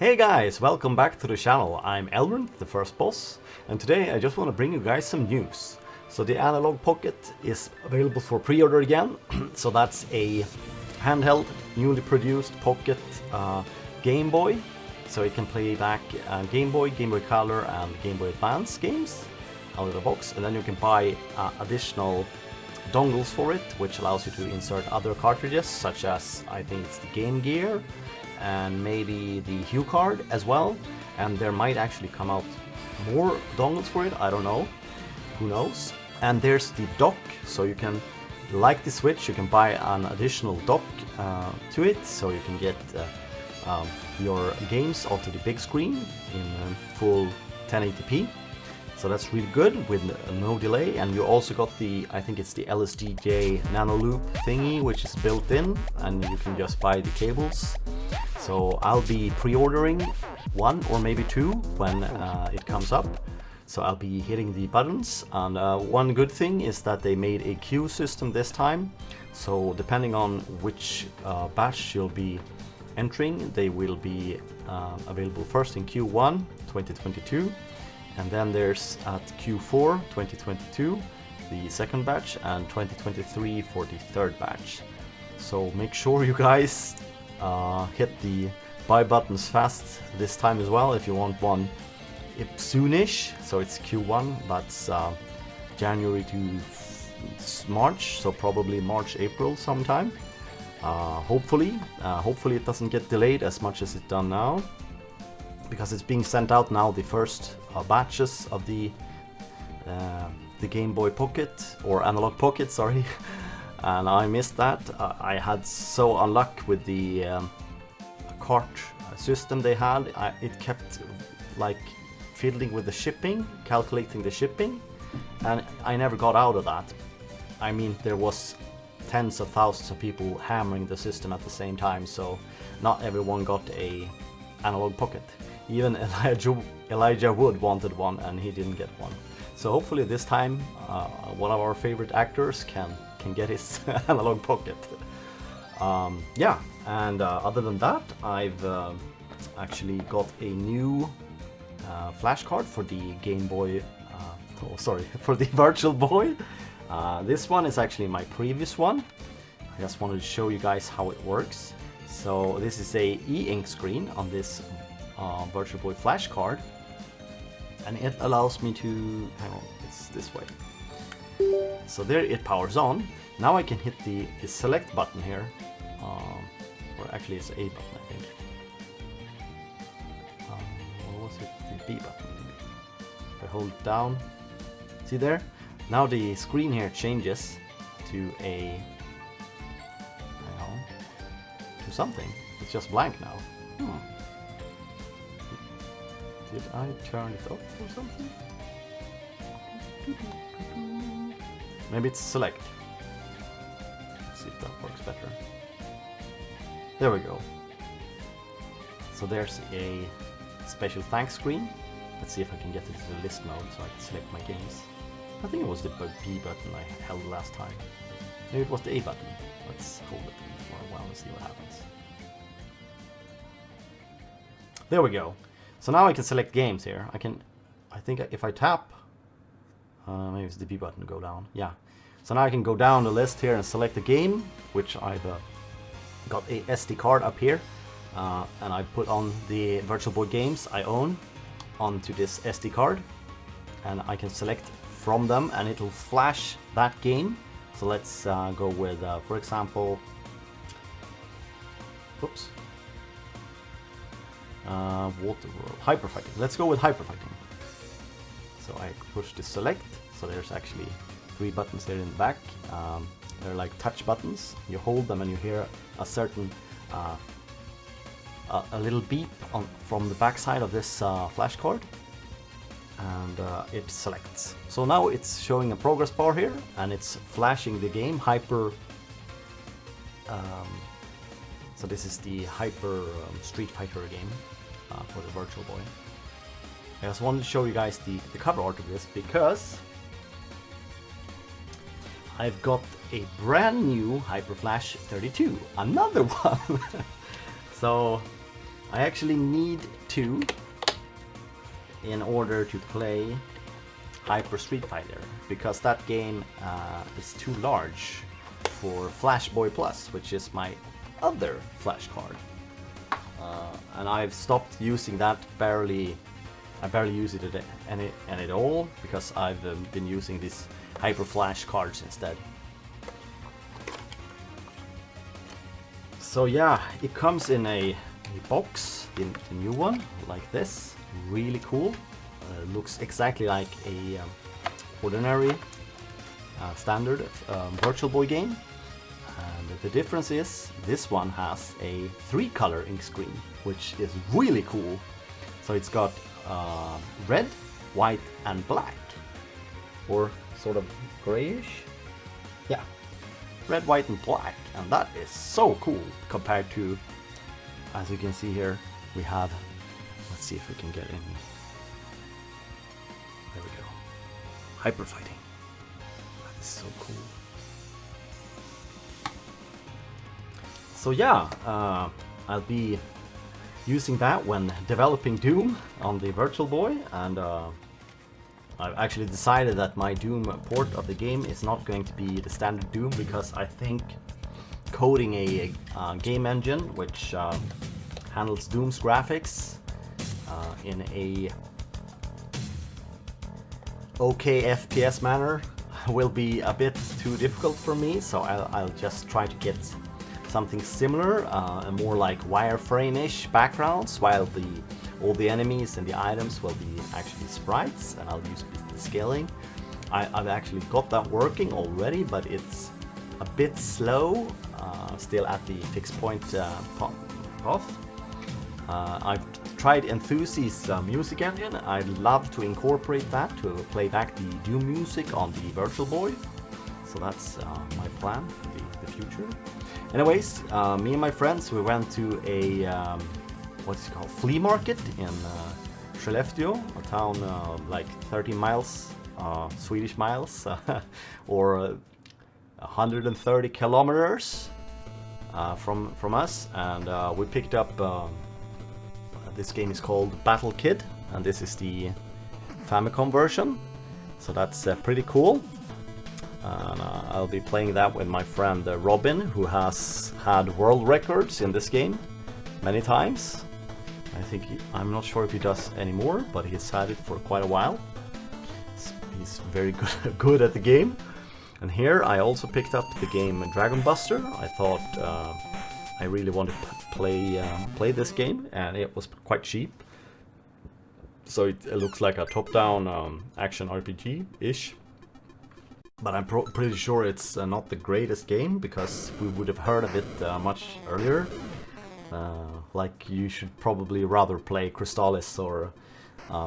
Hey guys, welcome back to the channel. I'm Elrinth, the first boss, and today I just want to bring you guys some news. So the Analogue Pocket is available for pre-order again. So that's a handheld, newly produced Pocket Game Boy. So you can play back Game Boy Color and Game Boy Advance games out of the box, and then you can buy additional dongles for it, which allows you to insert other cartridges, such as I think it's the Game Gear and maybe the Hue card as well. And there might actually come out more dongles for it, I don't know, who knows. And there's the dock, so you can, like the Switch, you can buy an additional dock to it, so you can get your games onto the big screen in full 1080p. So that's really good with no delay. And you also got the, I think it's the LSDJ nano loop thingy, which is built in, and you can just buy the cables. So I'll be pre-ordering one or maybe two when it comes up. So I'll be hitting the buttons, and one good thing is that they made a queue system this time. So depending on which batch you'll be entering, they will be available first in Q1 2022, and then there's at Q4 2022 the second batch, and 2023 for the third batch. So make sure you guys hit the buy buttons fast this time as well if you want one soonish. So it's Q1, that's January to March, so probably March, April sometime. Hopefully it doesn't get delayed as much as it's done now, because it's being sent out now, the first batches of the Game Boy Pocket, or Analogue Pocket, sorry. And I missed that. I had so unluck with the cart system they had. It kept like fiddling with the shipping, calculating the shipping, and I never got out of that. I mean, there was tens of thousands of people hammering the system at the same time, so not everyone got a Analogue Pocket. Even Elijah Wood wanted one and he didn't get one. So hopefully this time one of our favorite actors can get his Analogue Pocket. Yeah, and other than that, I've actually got a new flash card for the Game Boy, for the Virtual Boy. This one is actually my previous one. I just wanted to show you guys how it works. So this is a eInkScreen on this Virtual Boy flash card, and it allows me to, hang on, it's this way. So there it powers on. Now I can hit the select button here, or actually it's A button, I think. What was it? The B button maybe. If I hold it down, see there? Now the screen here changes to a, hang on, to something. It's just blank now. Did I turn it off or something? Maybe it's select. Let's see if that works better. There we go. So there's a special thanks screen. Let's see if I can get it to the list mode so I can select my games. I think it was the B button I held last time. Maybe it was the A button. Let's hold it for a while and see what happens. There we go. So now I can select games here. I think if I tap, maybe it's the B button to go down. Yeah. So now I can go down the list here and select a game, which I've got a SD card up here, and I put on the Virtual Boy games I own onto this SD card, and I can select from them, and it'll flash that game. So let's go with, for example, oops. Waterworld, Hyper Fighting. Let's go with Hyper Fighting. So I push the select. So there's actually 3 buttons there in the back. They're like touch buttons. You hold them and you hear a certain a little beep from the back side of this flash card, and it selects. So now it's showing a progress bar here, and it's flashing the game Hyper. So this is the Hyper Street Fighter game for the Virtual Boy. I just wanted to show you guys the cover art of this, because I've got a brand new Hyper Flash 32, another one. So I actually need 2 in order to play Hyper Street Fighter, because that game is too large for Flash Boy Plus, which is my other flash card. And I've stopped using that I barely use it at all, because I've been using these Hyper Flash cards instead. So yeah, it comes in a box, the new one, like this. Really cool. Looks exactly like a ordinary standard Virtual Boy game. And the difference is this one has a 3-color ink screen, which is really cool. So it's got red, white and black, or sort of grayish. Yeah, red, white and black, and that is so cool compared to, as you can see here, we have, let's see if we can get in. There we go. Hyper fighting. That is so cool. So yeah, I'll be using that when developing Doom on the Virtual Boy, and I've actually decided that my Doom port of the game is not going to be the standard Doom, because I think coding a game engine which handles Doom's graphics in a okay FPS manner will be a bit too difficult for me, so I'll just try to get something similar, more like wireframe-ish backgrounds, while all the enemies and the items will be actually sprites, and I'll use the scaling. I've actually got that working already, but it's a bit slow, still at the fixed point path. I've tried Enthusiast's music engine. I'd love to incorporate that to play back the Doom music on the Virtual Boy. So that's my plan for the future. Anyways, me and my friends, we went to a what's it called, flea market in Skellefteå, a town like 30 miles, Swedish miles, or 130 kilometers from us, and we picked up. This game is called Battle Kid, and this is the Famicom version, so that's pretty cool. And I'll be playing that with my friend Robin, who has had world records in this game many times. I'm not sure if he does anymore, but he's had it for quite a while. He's very good at the game. And here I also picked up the game Dragon Buster. I thought I really wanted to play this game, and it was quite cheap. So it looks like a top-down action RPG-ish. But I'm pretty sure it's not the greatest game, because we would have heard of it much earlier. Like, you should probably rather play Crystallis or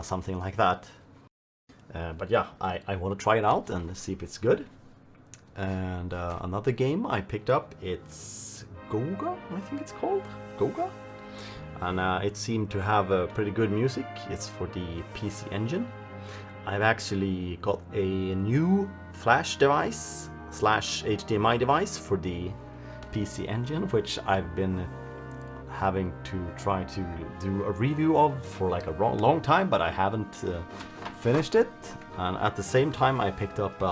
something like that. But yeah, I want to try it out and see if it's good. And another game I picked up, it's Goga, I think it's called? Goga? And it seemed to have pretty good music. It's for the PC Engine. I've actually got a new flash device / HDMI device for the PC Engine, which I've been having to try to do a review of for like a long time, but I haven't finished it. And at the same time I picked up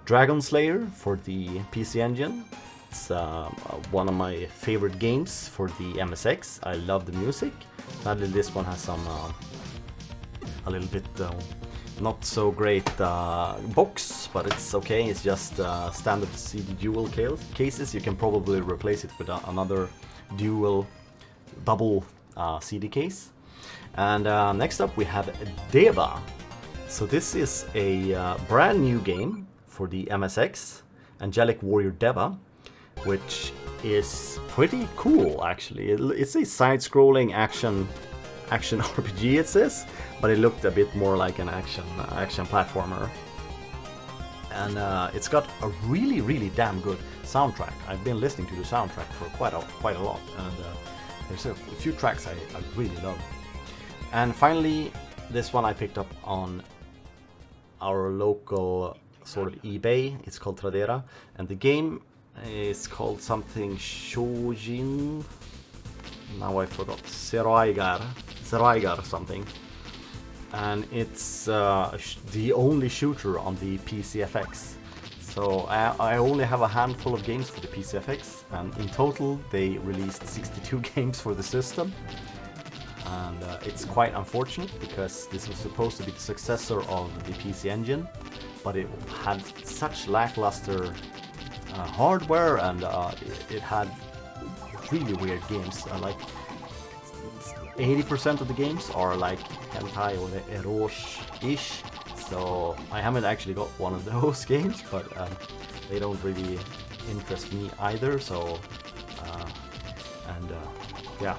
Dragon Slayer for the PC Engine. It's one of my favorite games for the MSX. I love the music. Sadly, this one has some a little bit not so great box, but it's okay. It's just standard CD dual cases. You can probably replace it with another double CD case. And next up we have Deva. So this is a brand new game for the MSX, Angelic Warrior Deva, which is pretty cool actually. It's a side-scrolling action RPG, it says, but it looked a bit more like an action platformer. And it's got a really damn good soundtrack. I've been listening to the soundtrack for quite a lot, and there's a few tracks I really love. And finally, this one I picked up on our local sort of eBay. It's called Tradera, and the game is called something Shojin now I forgot, Seraigar something. And it's the only shooter on the PCFX. So I only have a handful of games for the PCFX, and in total they released 62 games for the system. And it's quite unfortunate because this was supposed to be the successor of the PC Engine, but it had such lackluster hardware, and it had really weird games. Like 80% of the games are like hentai or eroge-ish, so I haven't actually got one of those games, but they don't really interest me either. So yeah,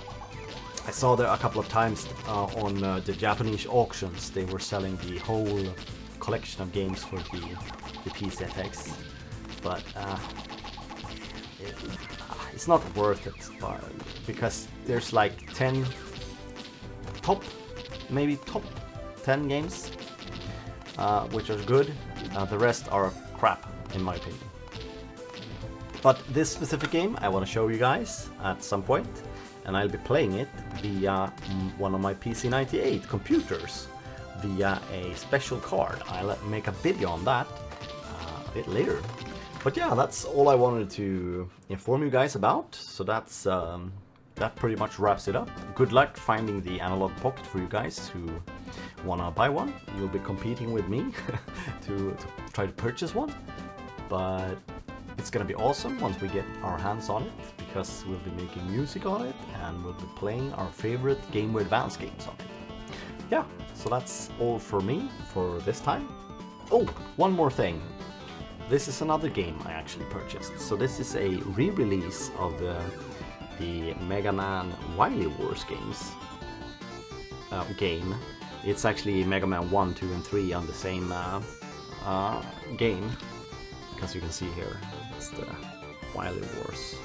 I saw there a couple of times on the Japanese auctions. They were selling the whole collection of games for the PCFX, but it's not worth it, because there's like 10 top 10 games which are good. The rest are crap in my opinion. But this specific game I want to show you guys at some point, and I'll be playing it via one of my PC98 computers via a special card. I'll make a video on that a bit later. But yeah, that's all I wanted to inform you guys about. So that's that pretty much wraps it up. Good luck finding the Analogue Pocket for you guys who wanna buy one. You'll be competing with me to try to purchase one. But it's gonna be awesome once we get our hands on it, because we'll be making music on it and we'll be playing our favorite Game Boy Advance games on it. Yeah, so that's all for me for this time. Oh, one more thing. This is another game I actually purchased. So this is a re-release of the Mega Man Wily Wars game. It's actually Mega Man 1, 2 and 3 on the same game, because you can see here it's the Wily Wars.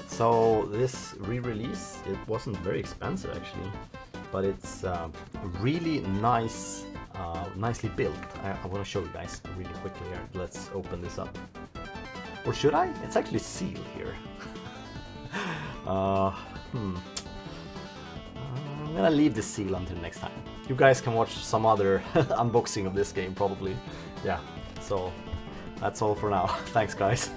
So this re-release, it wasn't very expensive actually, but it's really nice, nicely built. I want to show you guys really quickly here. Let's open this up. Or should I? It's actually sealed here. I'm gonna leave the seal until next time. You guys can watch some other unboxing of this game probably. Yeah, so that's all for now. Thanks guys.